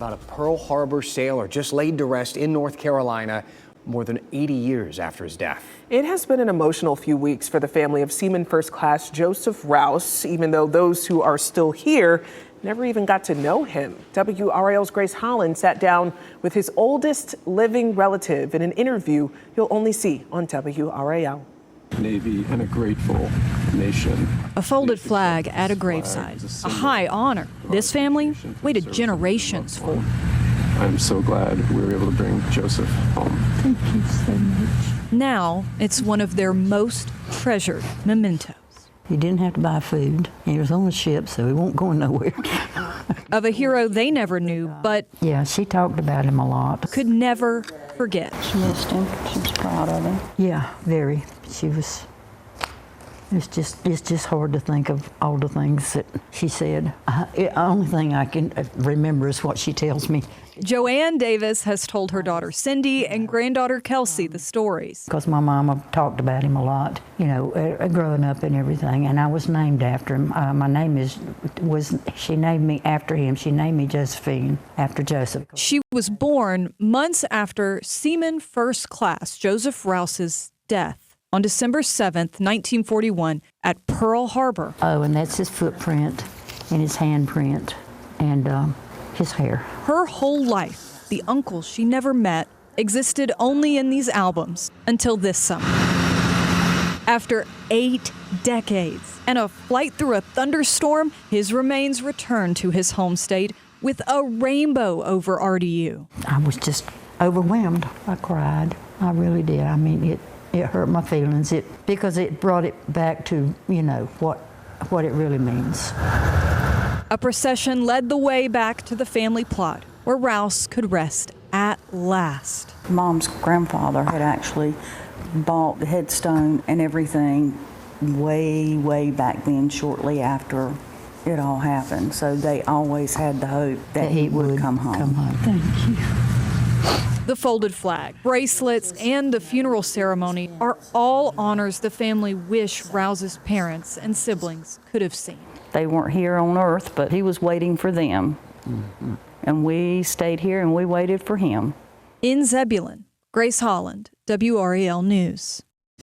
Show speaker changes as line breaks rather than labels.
About a Pearl Harbor sailor just laid to rest in North Carolina more than 80 years after his death.
It has been an emotional few weeks for the family of Seaman First Class Joseph Rouse, even though those who are still here never even got to know him. WRAL's Grace Holland sat down with his oldest living relative in an interview you'll only see on WRAL.
Navy and a grateful nation.
A folded flag at a graveside, a high honor this family waited generations for.
I'm so glad we were able to bring Joseph home.
Thank you so much.
Now it's one of their most treasured mementos.
He didn't have to buy food. He was on the ship, so he won't go nowhere.
Of a hero they never knew, but
yeah, she talked about him a lot.
could never forget.
She missed him. She was proud of him.
Yeah, very. It's just hard to think of all the things that she said. The only thing I can remember is what she tells me.
Joanne Davis has told her daughter Cindy and granddaughter Kelsey the stories.
Because my mama talked about him a lot, you know, growing up and everything, and I was named after him. My name she named me after him. She named me Josephine, after Joseph.
She was born months after Seaman First Class Joseph Rouse's death on December 7th, 1941 at Pearl Harbor.
Oh, and that's his footprint and his handprint and his hair.
Her whole life, the uncles she never met, existed only in these albums until this summer. After 8 decades and a flight through a thunderstorm, his remains returned to his home state with a rainbow over RDU.
I was just overwhelmed. I cried. I really did. I mean, it hurt my feelings because it brought it back to, you know, what it really means.
A procession led the way back to the family plot where Rouse could rest at last.
Mom's grandfather had actually bought the headstone and everything way back then, shortly after it all happened. So they always had the hope that he would come home.
Thank you.
The folded flag, bracelets, and the funeral ceremony are all honors the family wish Rouse's parents and siblings could have seen.
They weren't here on Earth, but he was waiting for them. Mm-hmm. And we stayed here and we waited for him.
In Zebulon, Grace Holland, WRAL News.